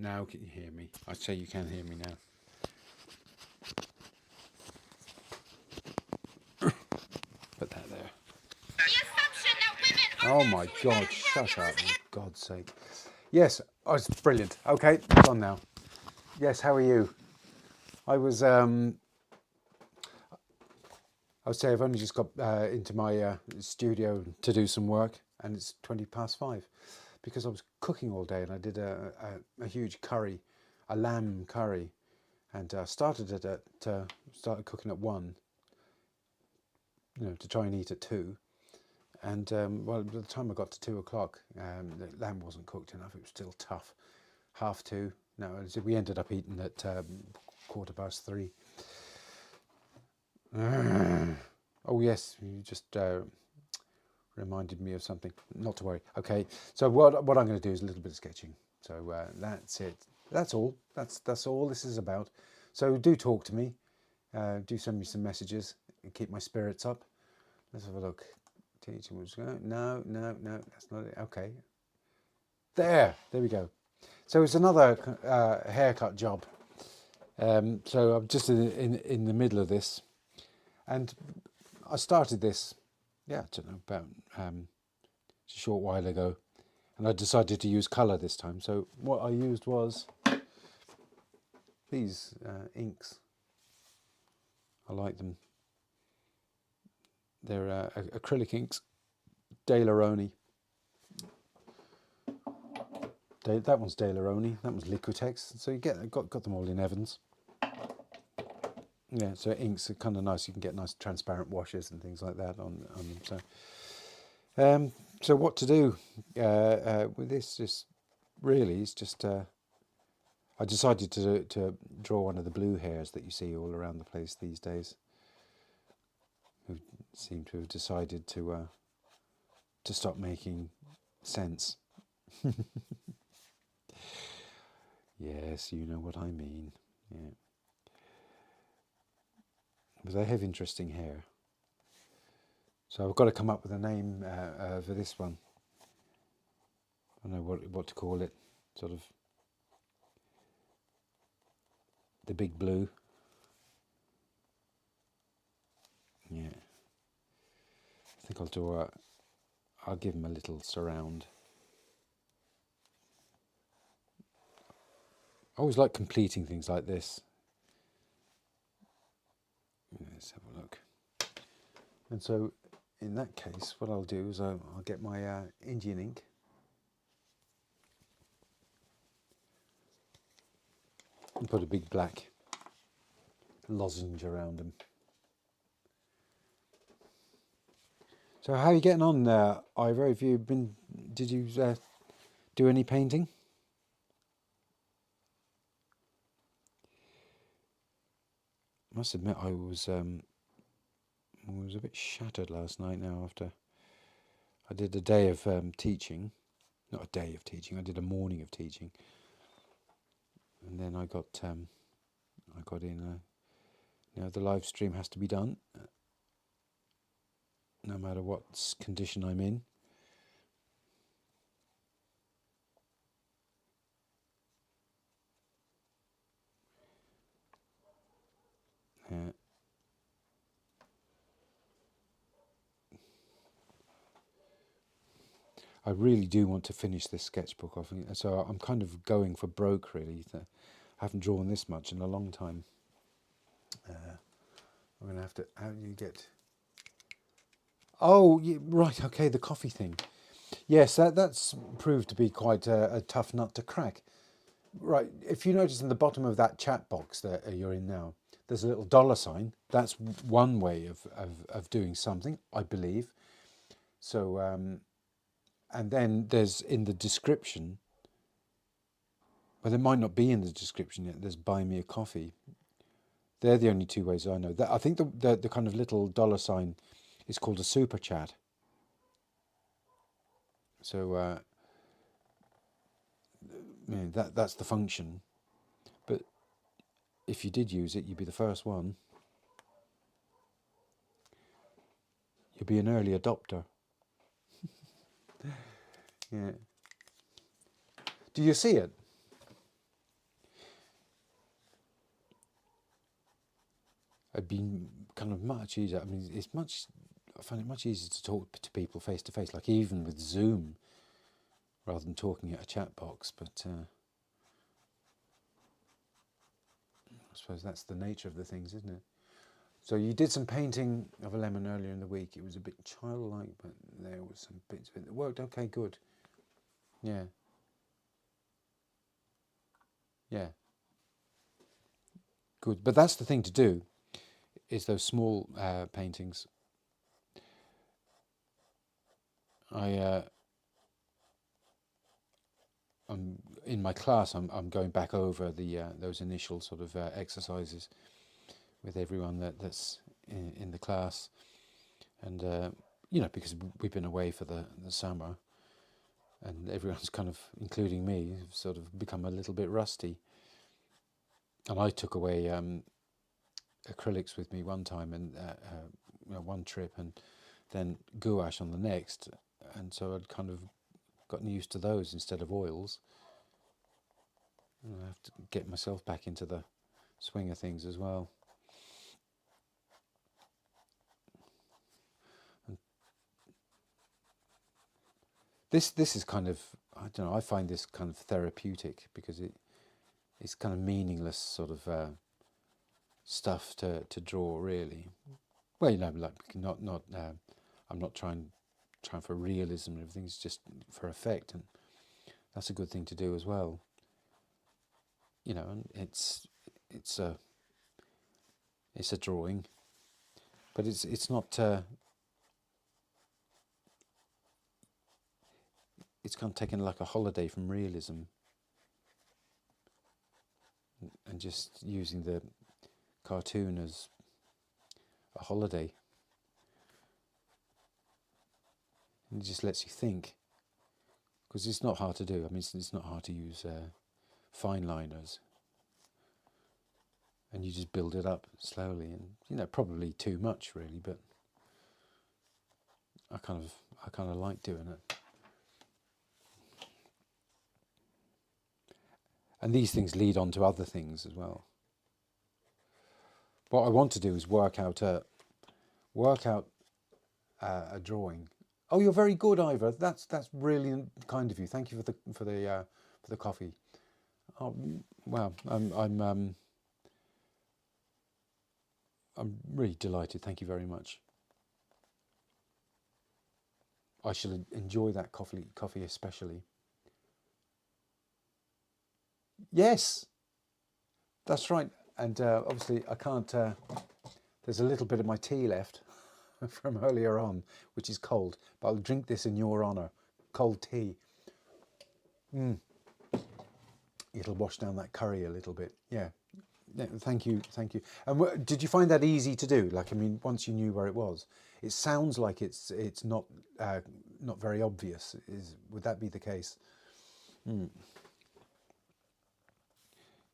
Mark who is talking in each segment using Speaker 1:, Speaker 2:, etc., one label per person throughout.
Speaker 1: Now can you hear me? I'd say you can hear me now. Put that there. Oh my God, shut up, for God's sake. Yes, oh, it's brilliant. Okay, it's on now. Yes, how are you? I would say I've only just got into my studio to do some work, and it's 5:20 because I was cooking all day, and I did a huge curry, a lamb curry, and started cooking at 1, to try and eat at 2. And well, by the time I got to 2 o'clock, the lamb wasn't cooked enough. It was still tough. 2:30. No, we ended up eating at 3:15. Oh yes, you just reminded me of something. Not to worry. Okay, so what I'm going to do is a little bit of sketching. So that's it. That's all. That's all this is about. So do talk to me. Do send me some messages and keep my spirits up. Let's have a look. Teaching was no, that's not it. Okay. There we go. So it's another haircut job. So I'm just in the middle of this, and I started this, I don't know, about a short while ago, and I decided to use colour this time. So what I used was these inks. I like them. They're acrylic inks, Daleroni. That one's Daleroni. That one's Liquitex. So you got them all in Evans. Yeah, so inks are kind of nice. You can get nice transparent washes and things like that on them. So what to do with this? Just really, it's just I decided to draw one of the blue hairs that you see all around the place these days, who seem to have decided to stop making sense. Yes, you know what I mean. Yeah. But they have interesting hair. So I've got to come up with a name for this one. I don't know what to call it. Sort of the big blue. Yeah. I think I'll give him a little surround. I always like completing things like this. Let's have a look. And so in that case, what I'll do is I'll get my Indian ink. And put a big black lozenge around them. So how are you getting on there, Ivor? Did you do any painting? I must admit I was a bit shattered last night now after I did a day of teaching. Not a day of teaching, I did a morning of teaching. And then I got in the live stream has to be done no matter what condition I'm in. I really do want to finish this sketchbook off, so I'm kind of going for broke really. I haven't drawn this much in a long time. I'm going to have to. How do you get? Oh, yeah, right. Okay, the coffee thing. Yes, that's proved to be quite a tough nut to crack. Right. If you notice in the bottom of that chat box that you're in now, there's a little $sign. That's one way of doing something, I believe. So, and then there's in the description. Well, it might not be in the description yet. There's buy me a coffee. They're the only two ways I know. I think the kind of little $sign is called a super chat. So that's the function. But if you did use it, you'd be the first one. You'll be an early adopter. Yeah. Do you see it? it'd been kind of much easier. I mean, I find it much easier to talk to people face to face, like even with Zoom, rather than talking at a chat box. But I suppose that's the nature of the things, isn't it? So you did some painting of a lemon earlier in the week. It was a bit childlike, but there was some bits of it that worked. Okay, good. Yeah. Yeah. Good. But that's the thing to do, is those small paintings. I'm in my class. I'm going back over the those initial sort of exercises with everyone that's in the class, and because we've been away for the summer, and everyone's kind of, including me, sort of become a little bit rusty. And I took away acrylics with me one time, and one trip, and then gouache on the next, and so I'd kind of gotten used to those instead of oils. And I have to get myself back into the swing of things as well. And this is kind of, I don't know, I find this kind of therapeutic, because it's kind of meaningless sort of stuff to draw, really. Well, like not I'm not trying for realism and everything. It's just for effect, and that's a good thing to do as well. And it's a drawing, but it's not. It's kind of taken like a holiday from realism, and just using the cartoon as a holiday. And it just lets you think, because it's not hard to do. I mean, it's not hard to use fine liners, and you just build it up slowly, and probably too much really, but I kind of like doing it. And these things lead on to other things as well. What I want to do is work out a drawing. Oh, you're very good, Ivor. That's really kind of you. Thank you for the coffee. Oh, wow. I'm really delighted. Thank you very much. I shall enjoy that coffee especially. Yes, that's right. And obviously I can't, there's a little bit of my tea left from earlier on, which is cold, but I'll drink this in your honour. Cold tea. It'll wash down that curry a little bit. Yeah. Thank you. And did you find that easy to do? Like, I mean, once you knew where it was, it sounds like it's not very obvious. Would that be the case?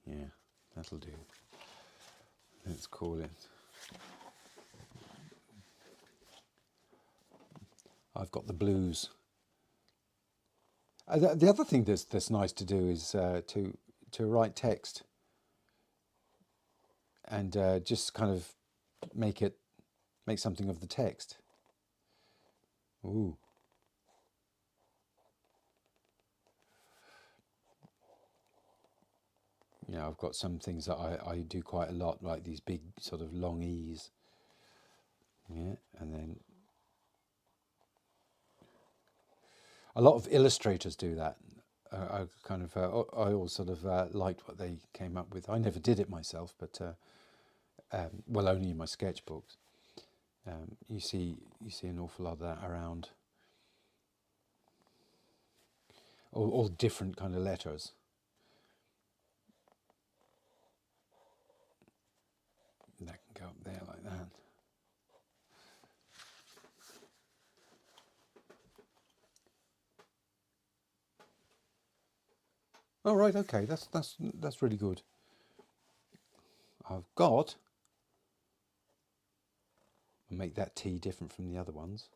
Speaker 1: Yeah, that'll do. Let's call it. I've got the blues. The other thing that's nice to do is to write text, and just kind of make something of the text. Ooh. I've got some things that I do quite a lot, like these big sort of long E's. Yeah, and then a lot of illustrators do that. I always sort of liked what they came up with. I never did it myself, but only in my sketchbooks. You see an awful lot of that around. All different kind of letters. That can go up there like that. Oh, right, okay, that's really good. I'll make that tea different from the other ones.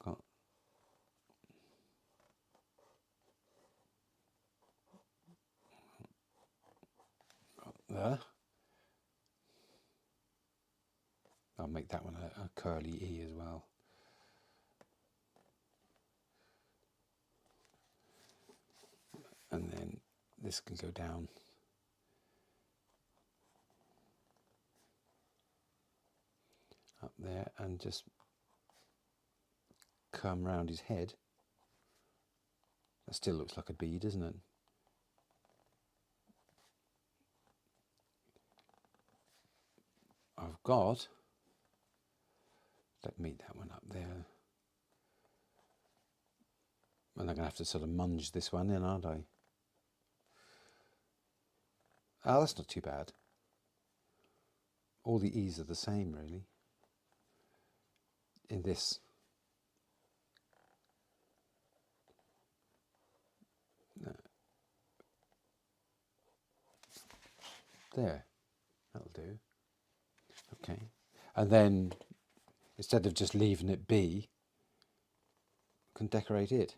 Speaker 1: Got there. I'll make that one a curly E as well. And then this can go down. Up there and just come round his head. That still looks like a bee, doesn't it? I've got, let me meet that one up there. And I'm going to have to sort of munge this one in, aren't I? Oh, that's not too bad. All the E's are the same, really. In this. No. There. That'll do. Okay. And then, instead of just leaving it be, you can decorate it.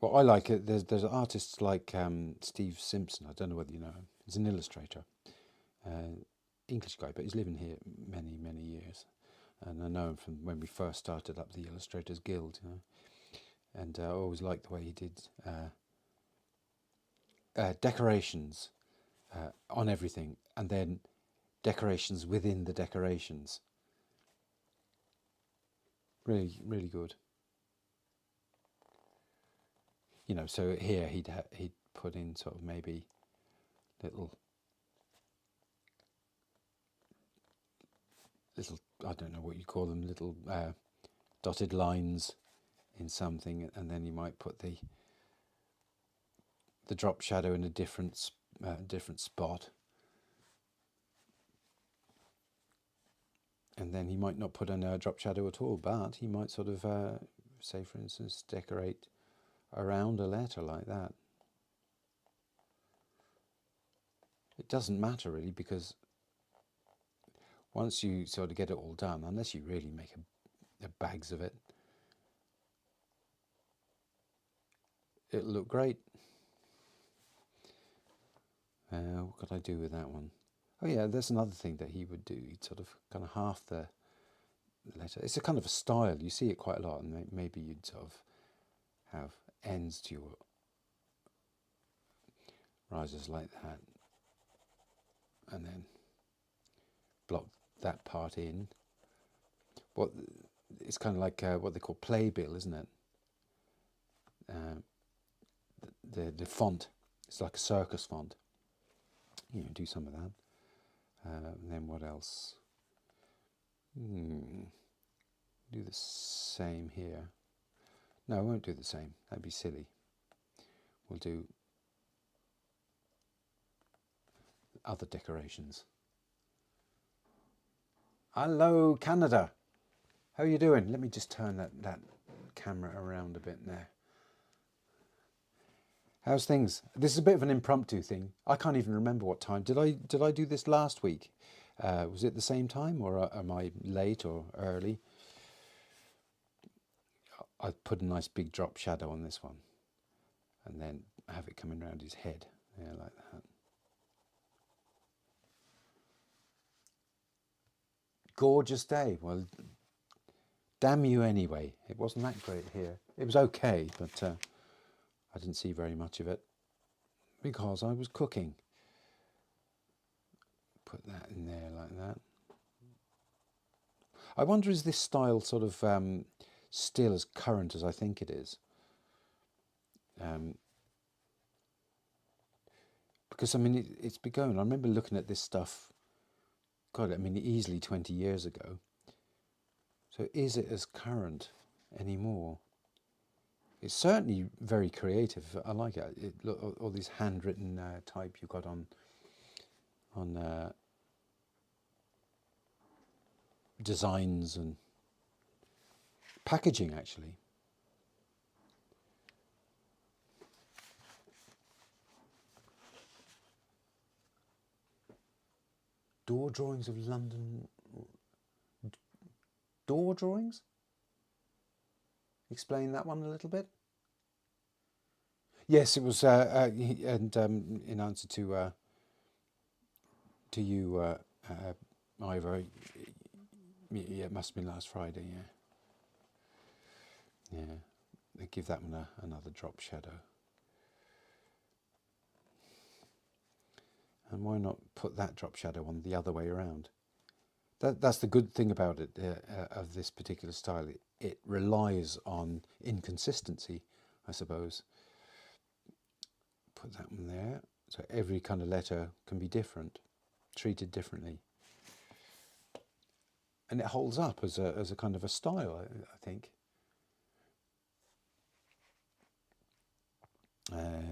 Speaker 1: Well, I like it. There's artists like Steve Simpson. I don't know whether you know him. He's an illustrator, English guy, but he's living here many years. And I know him from when we first started up the Illustrators Guild. You know? And I always liked the way he did decorations on everything, and then decorations within the decorations. Really good. You know, so here he'd put in sort of maybe little I don't know what you call them, little dotted lines in something, and then you might put the drop shadow in a different spot, and then he might not put in a drop shadow at all, but he might sort of say, for instance, decorate around a letter like that. It doesn't matter really, because once you sort of get it all done, unless you really make a bags of it, it'll look great. What could I do with that one? Oh yeah, there's another thing that he would do. He'd sort of kind of half the letter. It's a kind of a style. You see it quite a lot, and maybe you'd sort of have ends to your risers like that, and then block that part in. It's kind of like what they call playbill, isn't it? The font, it's like a circus font. You know, do some of that. And then what else? Do the same here. No, I won't do the same. That'd be silly. We'll do other decorations. Hello, Canada. How are you doing? Let me just turn that camera around a bit there. How's things? This is a bit of an impromptu thing. I can't even remember what time. Did I do this last week? Was it the same time, or am I late or early? I put a nice big drop shadow on this one, and then have it coming around his head. Yeah, like that. Gorgeous day. Well, damn you anyway. It wasn't that great here. It was okay, but I didn't see very much of it because I was cooking. Put that in there like that. I wonder, is this style sort of still as current as I think it is? Because I mean, it's been going. I remember looking at this stuff, God, I mean, easily 20 years ago. So is it as current anymore? It's certainly very creative. I like it. All these handwritten type you got on designs and packaging, actually. Door drawings of London. Door drawings? Explain that one a little bit. Yes, it was, and in answer to you either. Yeah, it must have been last Friday, yeah. They give that one another drop shadow. And why not put that drop shadow on the other way around? That's the good thing about it, of this particular style. It relies on inconsistency, I suppose. Put that one there. So every kind of letter can be different, treated differently. And it holds up as a kind of a style, I think.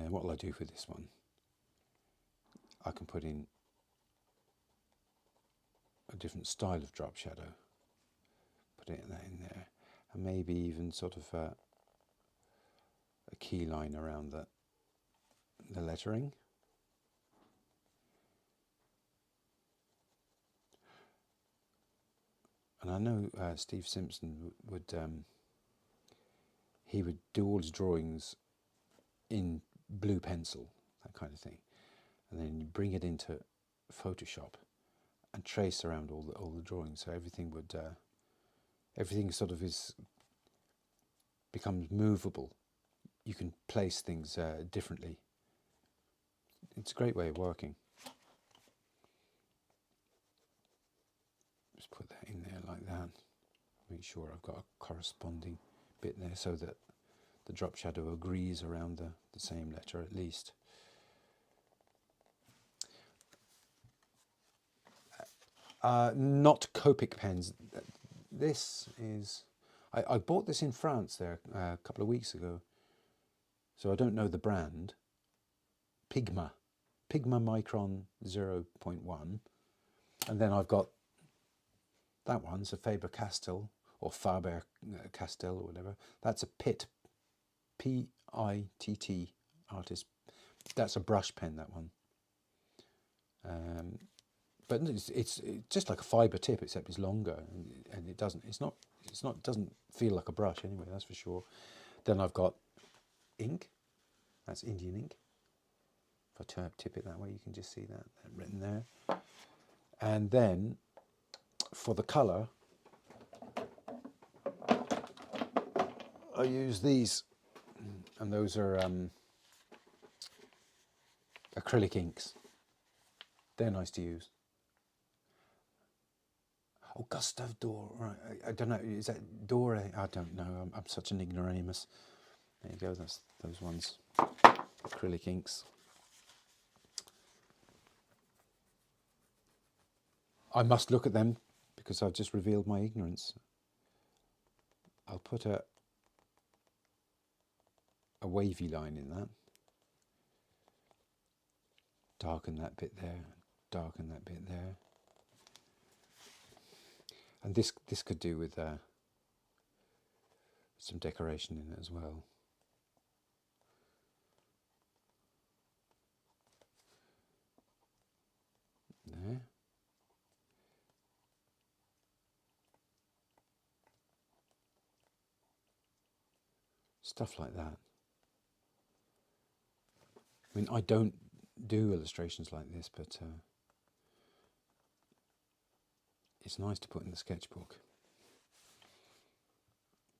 Speaker 1: What will I do for this one? I can put in a different style of drop shadow. Put that in there. And maybe even sort of a key line around the lettering. And I know Steve Simpson would he would do all his drawings in blue pencil, that kind of thing, and then you bring it into Photoshop and trace around all the drawings, so everything would everything sort of becomes movable. You can place things differently. It's a great way of working. Just put that in there like that. Make sure I've got a corresponding bit there so that the drop shadow agrees around the same letter at least. Not Copic pens. This is... I bought this in France there a couple of weeks ago, so I don't know the brand. Pigma Micron 0.1. And then I've got that one, it's a Faber-Castell, or Faber-Castell or whatever. That's a Pitt, P-I-T-T artist. That's a brush pen, that one. But it's just like a fiber tip, except it's longer, and it doesn't feel like a brush anyway, that's for sure. Then I've got ink. That's Indian ink. If I tip it that way, you can just see that written there. And then for the colour, I use these, and those are acrylic inks. They're nice to use. Oh, Gustave Doré, right, I don't know, is that Doré? I don't know, I'm such an ignoramus. There you go, that's those ones, acrylic inks. I must look at them because I've just revealed my ignorance. I'll put a wavy line in that. Darken that bit there, darken that bit there. And this could do with some decoration in it as well. There. Stuff like that. I mean, I don't do illustrations like this, but it's nice to put in the sketchbook.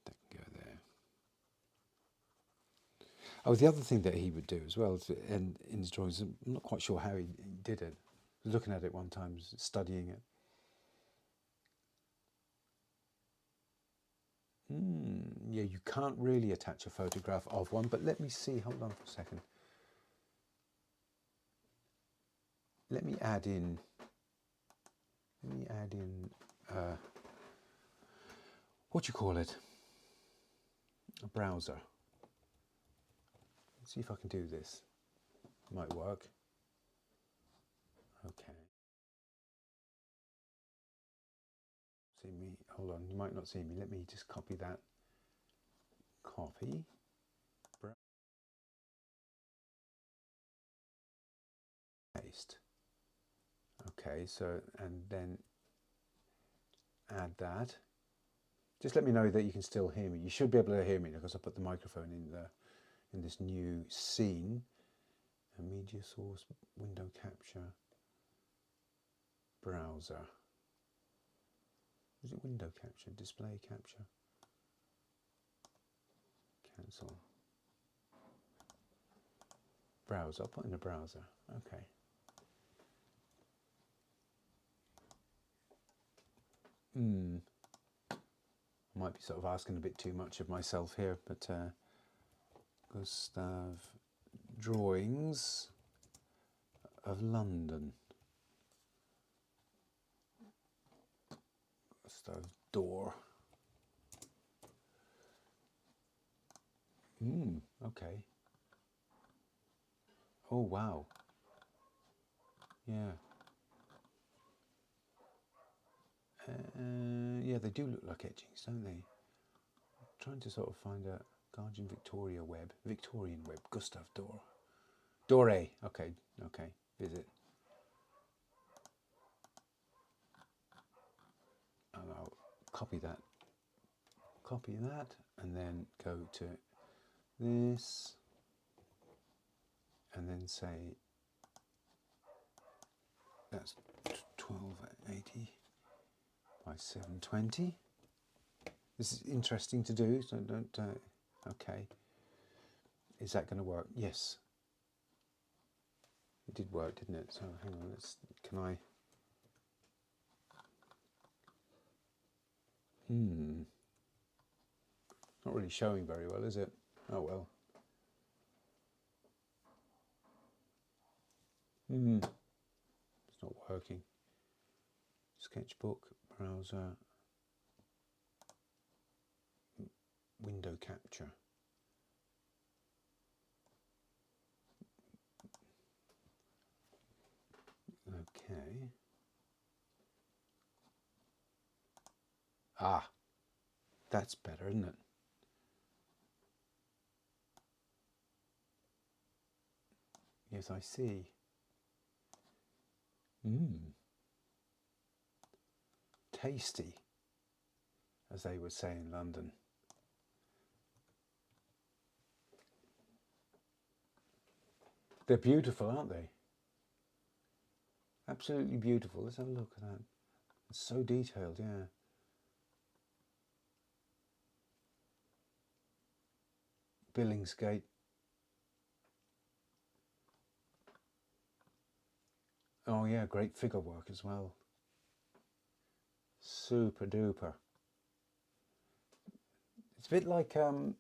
Speaker 1: That can go there. Oh, the other thing that he would do as well, and in his drawings, I'm not quite sure how he did it. I was looking at it one time, studying it. Yeah, you can't really attach a photograph of one, but let me see, hold on for a second. Let me add in, what do you call it? A browser. Let's see if I can do this. Might work. Okay. See me, hold on, you might not see me. Let me just copy that. Copy. Paste. Okay, so, and then add that. Just let me know that you can still hear me. You should be able to hear me because I put the microphone in this new scene. A media source, window capture, browser. Was it window capture? Display capture? Cancel. Browse. I'll put in a browser. Okay. I might be sort of asking a bit too much of myself here, but Gustav drawings of London. Gustav door. Okay. Oh wow. Yeah. Yeah, they do look like etchings, don't they? I'm trying to sort of find a Guardian Victorian web, Gustav door. Dore. Okay, okay. Visit. And I'll copy that, and then go to this, and then say that's 1280 by 720. This is interesting to do, so don't. Okay, is that going to work? Yes, it did work, didn't it? So hang on, can I? Not really showing very well, is it? Oh well. It's not working. Sketchbook, browser, window capture. Okay. Ah, that's better, isn't it? Yes, I see. Tasty, as they would say in London. They're beautiful, aren't they? Absolutely beautiful. Let's have a look at that. It's so detailed, yeah. Billingsgate. Oh yeah, great figure work as well. Super duper. It's a bit like kind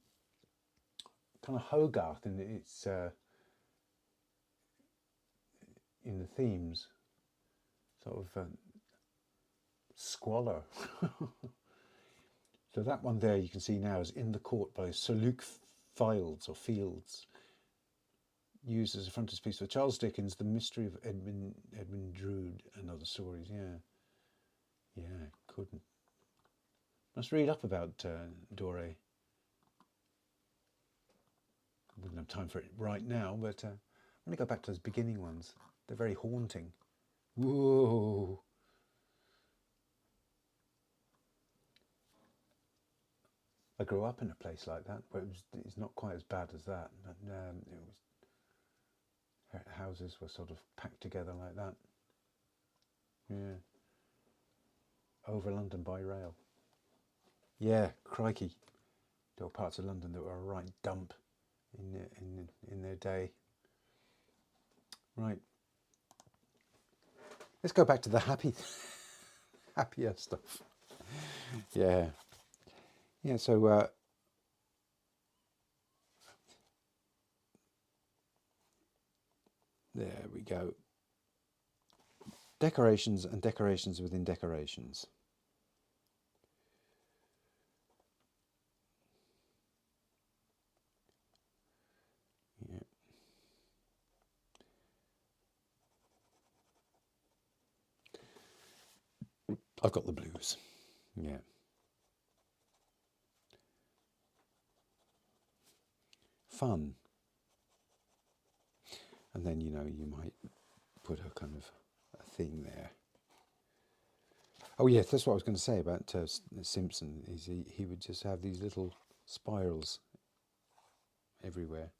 Speaker 1: of Hogarth in its in the themes, sort of squalor. So that one there you can see now is In the Court by Sir Luke Fields, used as a frontispiece for Charles Dickens' The Mystery of Edmund Drood and Other Stories. Yeah, couldn't. Must read up about Doré. Wouldn't have time for it right now, but I'm going to go back to those beginning ones. They're very haunting. Whoa! I grew up in a place like that, but it's not quite as bad as that. But it was, houses were sort of packed together like that. Yeah. Over London by rail. Yeah, crikey. There were parts of London that were a right dump in their day. Right. Let's go back to the happier stuff. Yeah. Yeah, so there we go. Decorations and decorations within decorations. Yeah. I've got the blues. Yeah. Fun. And then, you might put a kind of a thing there. Oh yes, that's what I was going to say about Simpson. Is he would just have these little spirals everywhere.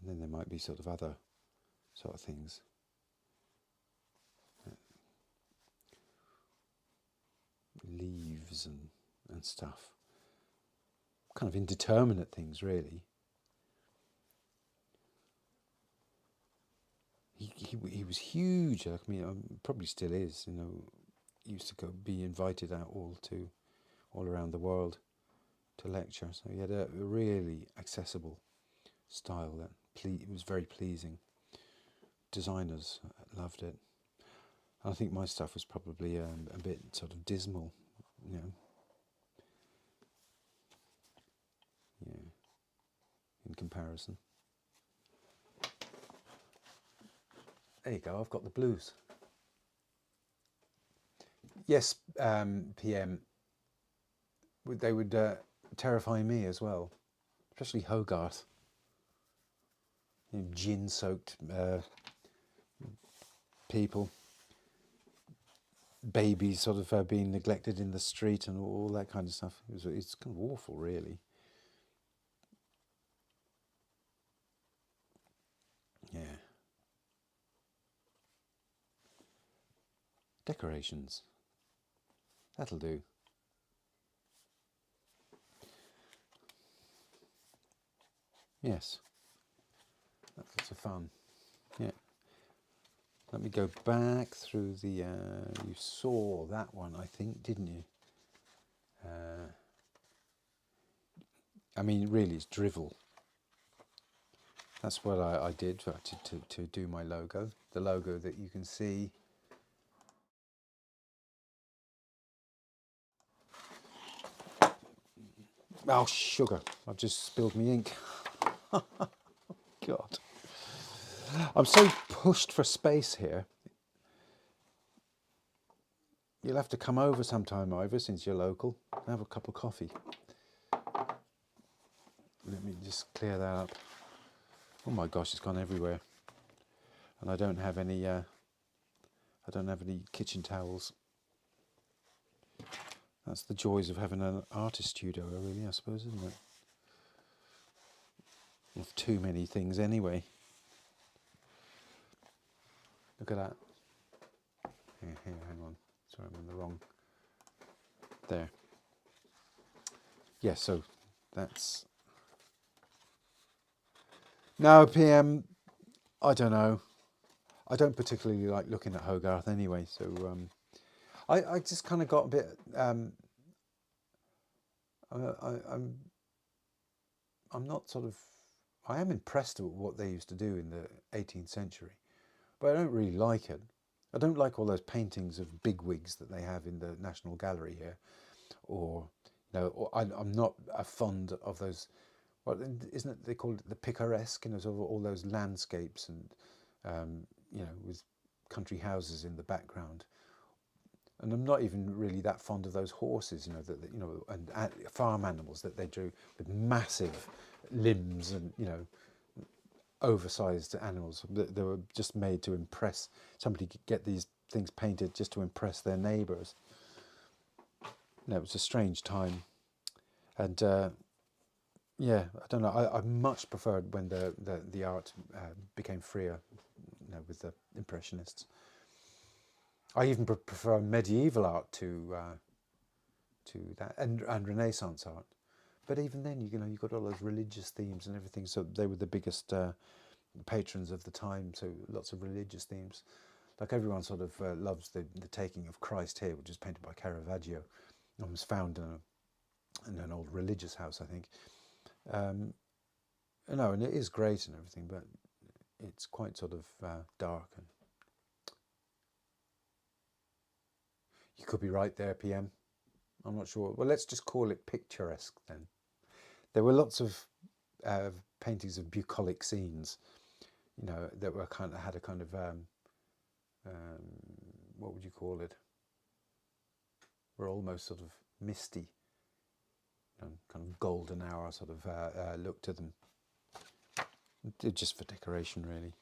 Speaker 1: And then there might be sort of other sort of things. leaves and stuff. Kind of indeterminate things, really. He was huge. I mean, probably still is. You know, he used to be invited out all around the world to lecture. So he had a really accessible style that it was very pleasing. Designers loved it. I think my stuff was probably a bit sort of dismal, you know. Yeah, in comparison. There you go, I've got the blues. Yes, PM, they would terrify me as well, especially Hogarth. You know, gin-soaked people, babies sort of being neglected in the street and all that kind of stuff. It's kind of awful, really. Yeah. Decorations. That'll do. Yes. That's lots of fun. Yeah. Let me go back through the... you saw that one, I think, didn't you? I mean, really, it's drivel. That's what I did to do my logo. The logo that you can see. Oh, sugar. I've just spilled me ink. God. I'm so pushed for space here. You'll have to come over sometime, Ivor, since you're local. Have a cup of coffee. Let me just clear that up. Oh my gosh, it's gone everywhere. And I don't have any kitchen towels. That's the joys of having an artist studio, really, I suppose, isn't it? Of too many things anyway. Look at that. Here, hang on. Sorry, I'm in the wrong. There. Yeah, so that's... No, PM, I don't know. I don't particularly like looking at Hogarth anyway, so I just kind of got a bit... I'm not sort of... I am impressed with what they used to do in the 18th century, but I don't really like it. I don't like all those paintings of bigwigs that they have in the National Gallery here, or I'm not fond of those. Well, isn't it they call it the picaresque? Sort of all those landscapes and with country houses in the background. And I'm not even really that fond of those horses, and farm animals that they drew with massive limbs and oversized animals. They were just made to impress. Somebody could get these things painted just to impress their neighbours. It was a strange time, and yeah, I don't know. I much preferred when the art became freer, with the Impressionists. I even prefer medieval art to that, and Renaissance art. But even then, you got all those religious themes and everything. So they were the biggest patrons of the time. So lots of religious themes. Like everyone sort of loves the Taking of Christ here, which is painted by Caravaggio, and was found in an old religious house, I think. And it is great and everything, but it's quite sort of dark. And you could be right there, PM. I'm not sure. Well, let's just call it picturesque then. There were lots of paintings of bucolic scenes, that were had a kind of what would you call it? Were almost sort of misty, kind of golden hour sort of look to them. Just for decoration, really.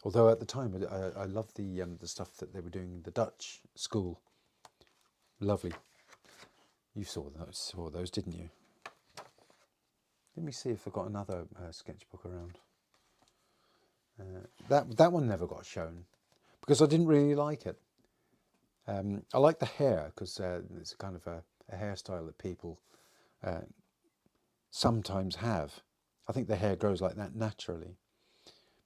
Speaker 1: Although at the time, I loved the stuff that they were doing in the Dutch school. Lovely. You saw those, didn't you? Let me see if I've got another sketchbook around. That one never got shown because I didn't really like it. I like the hair because it's kind of a hairstyle that people sometimes have. I think the hair grows like that naturally.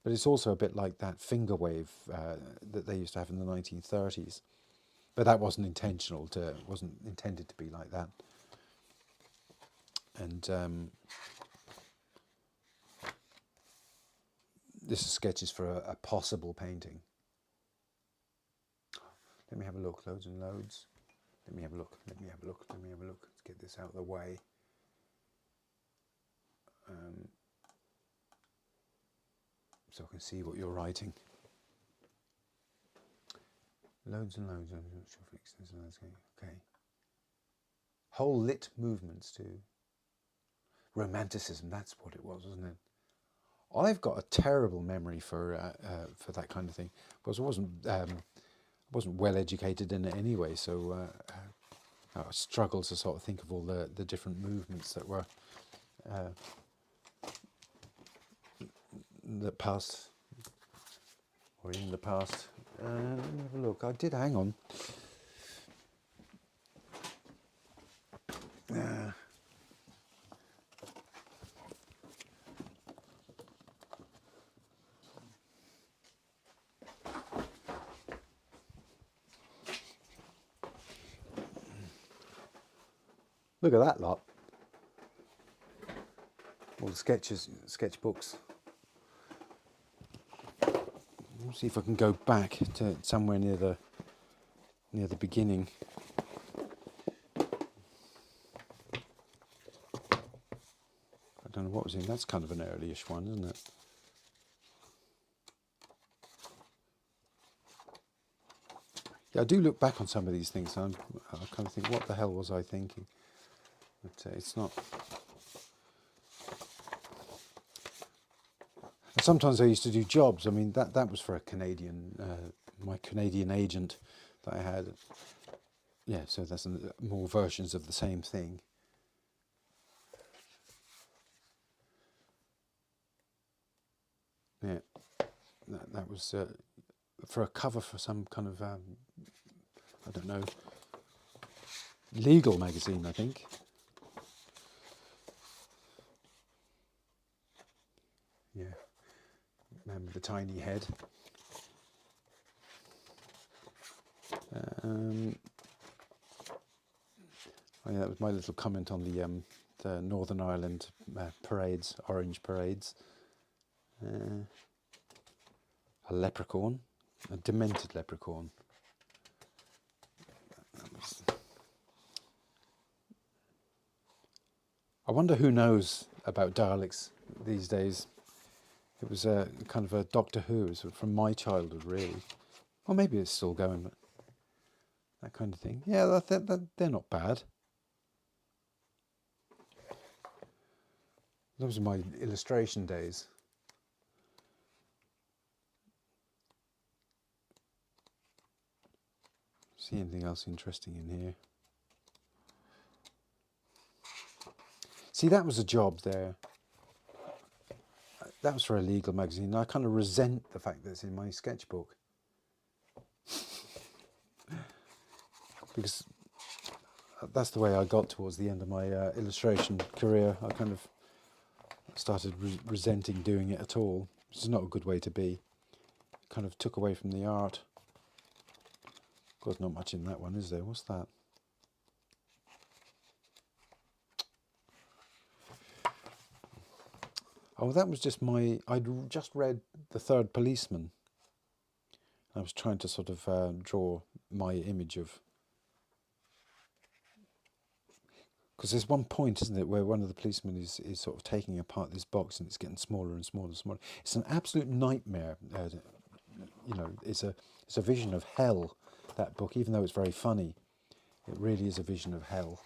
Speaker 1: But it's also a bit like that finger wave that they used to have in the 1930s. But that wasn't intentional, wasn't intended to be like that. And this is sketches for a possible painting. Let me have a look, loads and loads. Let me have a look, let me have a look, let me have a look. Let's get this out of the way. So I can see what you're writing. Loads and loads of okay. Whole lit movements too. Romanticism, that's what it was, wasn't it? I've got a terrible memory for that kind of thing, because I wasn't well educated in it anyway, so I struggle to sort of think of all the different movements that were that passed or in the past. Let me have a look. I did, hang on. Look at that lot. All the sketches, sketchbooks. Let's see if I can go back to somewhere near the beginning. I don't know what was in. That's kind of an early-ish one, isn't it? Yeah, I do look back on some of these things and I kind of think, what the hell was I thinking? But it's not. And sometimes I used to do jobs. I mean, that was for a Canadian, my Canadian agent that I had. Yeah, so there's more versions of the same thing. Yeah, that was for a cover for some kind of, I don't know, legal magazine, I think. Yeah, remember the tiny head. Oh yeah, that was my little comment on the Northern Ireland parades, orange parades. A leprechaun, a demented leprechaun. I wonder who knows about Daleks these days. It was a kind of a Doctor Who, it was from my childhood, really. Or maybe it's still going, but that kind of thing. Yeah, they're not bad. Those are my illustration days. See anything else interesting in here? See, that was a job there. That was for a legal magazine. I kind of resent the fact that it's in my sketchbook. Because that's the way I got towards the end of my illustration career. I kind of started resenting doing it at all. It's not a good way to be. Kind of took away from the art. Of course, not much in that one, is there? What's that? Oh, that was just I'd just read The Third Policeman. I was trying to sort of draw my image of... Because there's one point, isn't it, where one of the policemen is sort of taking apart this box and it's getting smaller and smaller and smaller. It's an absolute nightmare. You know, it's a vision of hell, that book, even though it's very funny. It really is a vision of hell.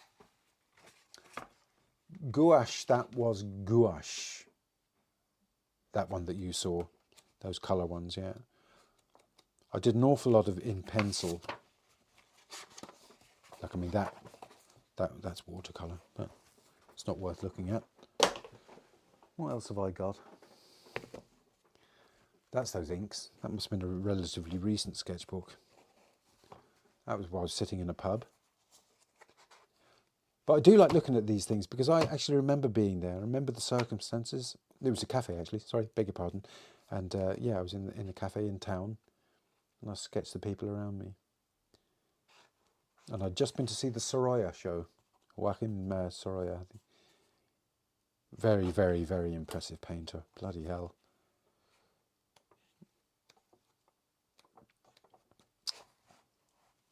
Speaker 1: Gouache, that was gouache. That one that you saw, those colour ones, yeah. I did an awful lot of in pencil. Like, I mean, that's watercolour, but it's not worth looking at. What else have I got? That's those inks. That must have been a relatively recent sketchbook. That was while I was sitting in a pub. But I do like looking at these things because I actually remember being there. I remember the circumstances. It was a cafe, actually. Sorry, beg your pardon. And yeah, I was in the cafe in town, and I sketched the people around me. And I'd just been to see the Soraya show, Joachim Soraya, I think. Very, very, very impressive painter. Bloody hell.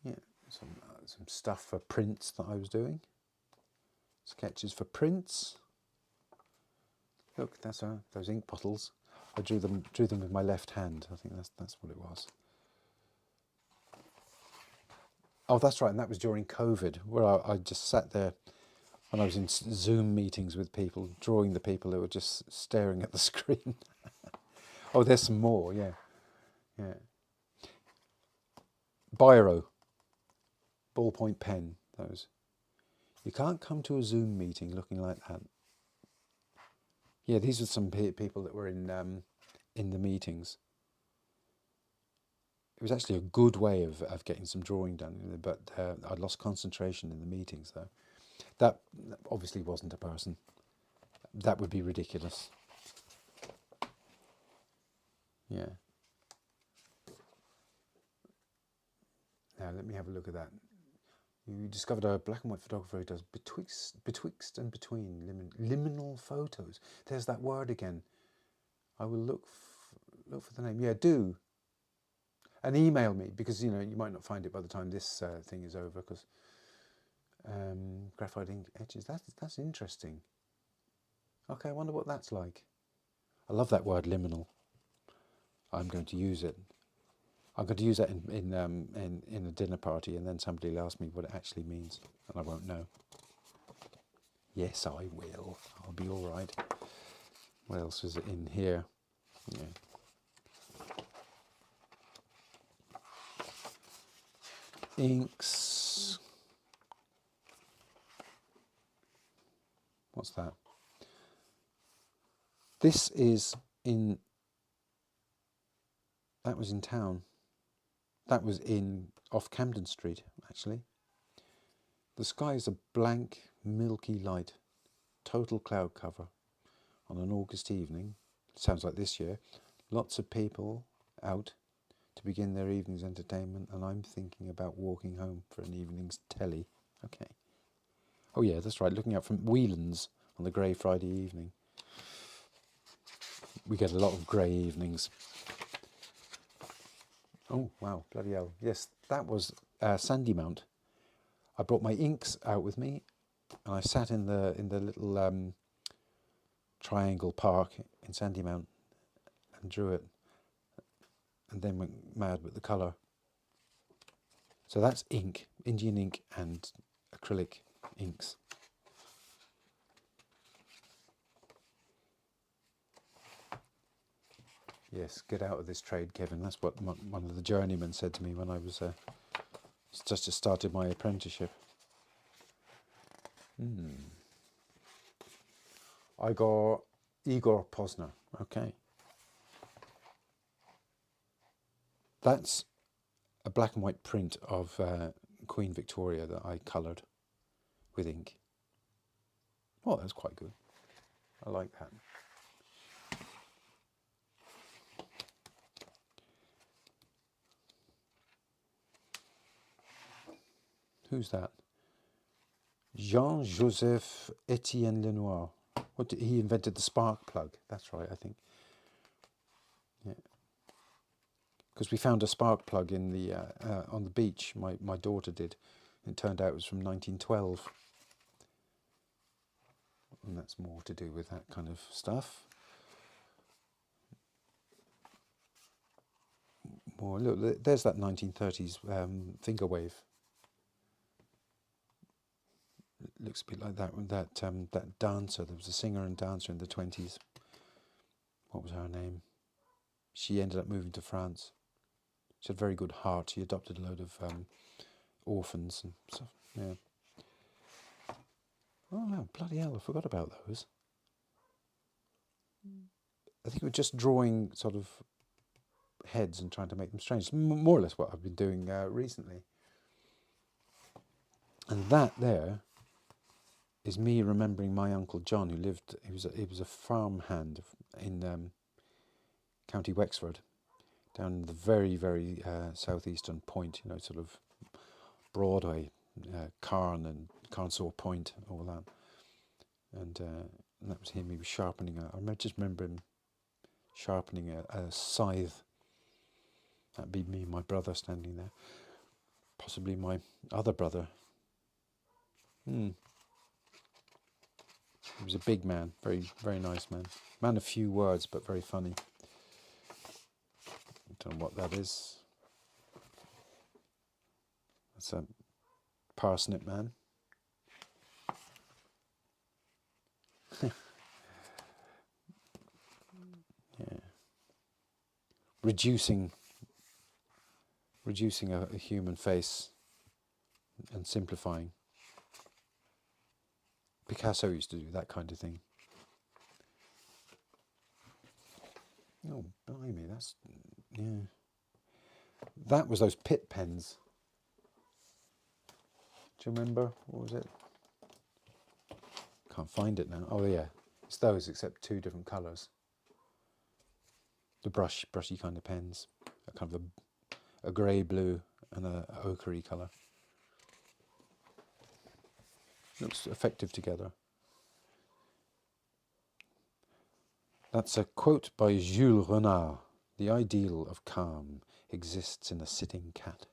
Speaker 1: Yeah, some stuff for prints that I was doing. Sketches for prints. Look, that's those ink bottles. I drew them with my left hand. I think that's what it was. Oh, that's right, and that was during COVID, where I just sat there when I was in Zoom meetings with people, drawing the people that were just staring at the screen. Oh, there's some more, yeah. Biro, ballpoint pen, those. You can't come to a Zoom meeting looking like that. Yeah, these are some people that were in the meetings. It was actually a good way of getting some drawing done, but I lost concentration in the meetings, though. That obviously wasn't a person. That would be ridiculous. Yeah. Now let me have a look at that. You discovered a black and white photographer who does betwixt and between liminal photos. There's that word again. I will look for the name. Yeah, do. And email me, because you might not find it by the time this thing is over, because graphite ink etches. That's interesting. Okay, I wonder what that's like. I love that word liminal. I'm going to use it. I'm going to use that in a dinner party, and then somebody will ask me what it actually means, and I won't know. Yes, I will. I'll be all right. What else is it in here? Yeah. Inks. What's that? This is in. That was in town. That was off Camden Street, actually. The sky is a blank, milky light, total cloud cover on an August evening. Sounds like this year. Lots of people out to begin their evening's entertainment, and I'm thinking about walking home for an evening's telly. Okay. Oh yeah, that's right, looking out from Whelan's on the grey Friday evening. We get a lot of grey evenings. Oh wow, bloody hell. Yes, that was Sandymount. I brought my inks out with me, and I sat in the little triangle park in Sandymount and drew it, and then went mad with the colour. So that's ink, Indian ink and acrylic inks. Yes, get out of this trade, Kevin. That's what one of the journeymen said to me when I was just started my apprenticeship. I got Igor Posner. Okay. That's a black and white print of Queen Victoria that I coloured with ink. Oh, that's quite good. I like that. Who's that? Jean-Joseph Etienne Lenoir. He invented the spark plug. That's right, I think. Yeah. Because we found a spark plug in the on the beach. My daughter did. It turned out it was from 1912. And that's more to do with that kind of stuff. More, look, there's that 1930s finger wave. It looks a bit like that dancer. There was a singer and dancer in the 20s. What was her name? She ended up moving to France. She had a very good heart. She adopted a load of orphans and stuff. Yeah. Oh no, bloody hell! I forgot about those. I think we're just drawing sort of heads and trying to make them strange. More or less what I've been doing recently. And that there is me remembering my Uncle John, who lived, he was a farm hand in County Wexford, down in the very, very southeastern point, you know, sort of Broadway, Carn and Carnsore Point, all that. And that was him. He was sharpening just remember him sharpening a scythe. That'd be me and my brother standing there. Possibly my other brother. He was a big man, very, very nice man. Man of few words, but very funny. Don't know what that is. That's a parsnip man. Yeah. Reducing a human face and simplifying. Picasso used to do that kind of thing. Oh, blimey, that's, yeah. That was those Pitt pens. Do you remember? What was it? Can't find it now. Oh yeah, it's those, except two different colours. The brushy kind of pens, a kind of a grey blue and a ochre colour. Looks effective together. That's a quote by Jules Renard. The ideal of calm exists in a sitting cat.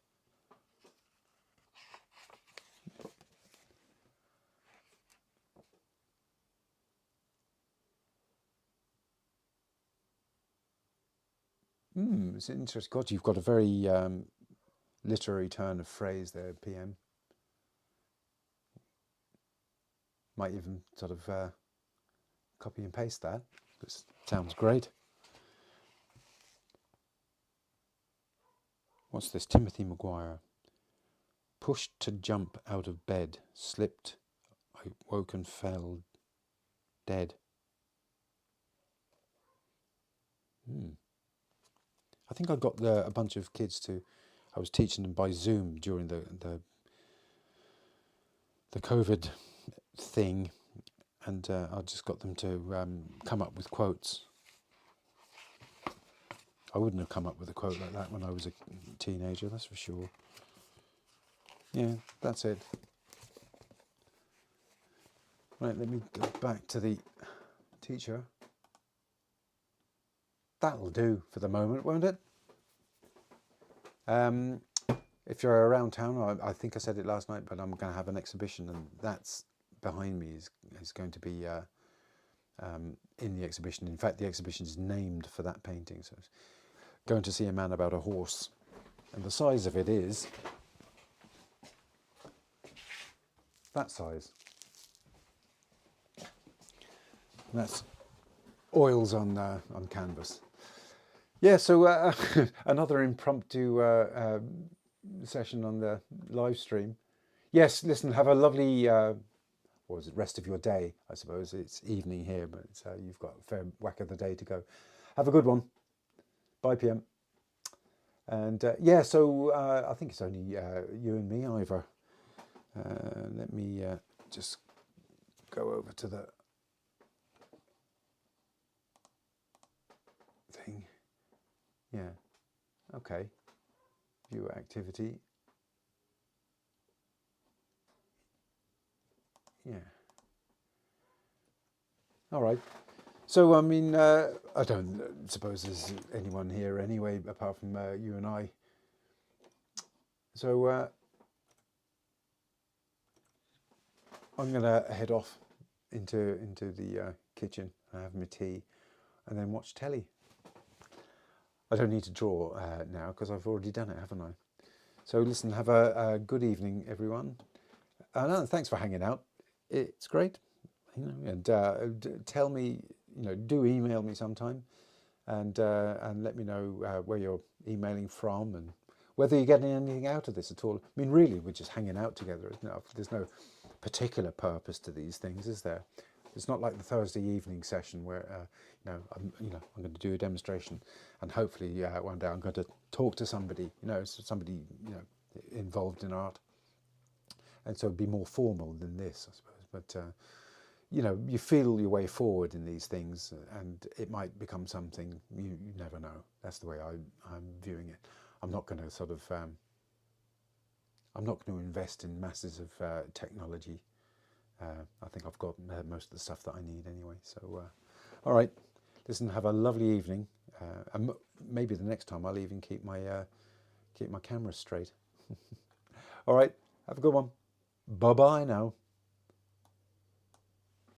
Speaker 1: It's interesting. God, you've got a very literary turn of phrase there, PM. Might even sort of copy and paste that. This sounds great. What's this? Timothy Maguire. Pushed to jump out of bed, slipped, I woke and fell dead. I think I got a bunch of kids I was teaching them by Zoom during the COVID thing, and I just got them to come up with quotes. I wouldn't have come up with a quote like that when I was a teenager, that's for sure. Yeah, that's it. Right, let me go back to the teacher. That'll do for the moment, won't it? If you're around town, I think I said it last night, but I'm going to have an exhibition, and that's behind me is going to be in the exhibition. In fact, the exhibition is named for that painting. So, going to see a man about a horse, and the size of it is that size. And that's oils on canvas. Yeah, so another impromptu session on the live stream. Yes, listen, have a lovely rest of your day, I suppose. It's evening here, but you've got a fair whack of the day to go. Have a good one. Bye, PM. And yeah, so I think it's only you and me, Ivor. Let me just go over to the thing. Yeah, okay. View activity. Yeah. All right. So, I mean, I don't suppose there's anyone here anyway, apart from you and I. So, I'm going to head off into the kitchen and have my tea and then watch telly. I don't need to draw now because I've already done it, haven't I? So listen, have a good evening, everyone. Thanks for hanging out. It's great, you know. And tell me, you know, do email me sometime, and let me know where you're emailing from and whether you're getting anything out of this at all. I mean, really, we're just hanging out together, isn't it? There's no particular purpose to these things, is there? It's not like the Thursday evening session where I'm going to do a demonstration, and hopefully one day I'm going to talk to somebody, somebody involved in art, and so it'd be more formal than this, I suppose. But you know, you feel your way forward in these things, and it might become something. You never know. That's the way I'm viewing it. I'm not going to sort of. I'm not going to invest in masses of technology. I think I've got most of the stuff that I need anyway. So, all right. Listen, have a lovely evening. And maybe the next time I'll even keep my camera straight. All right. Have a good one. Bye bye now.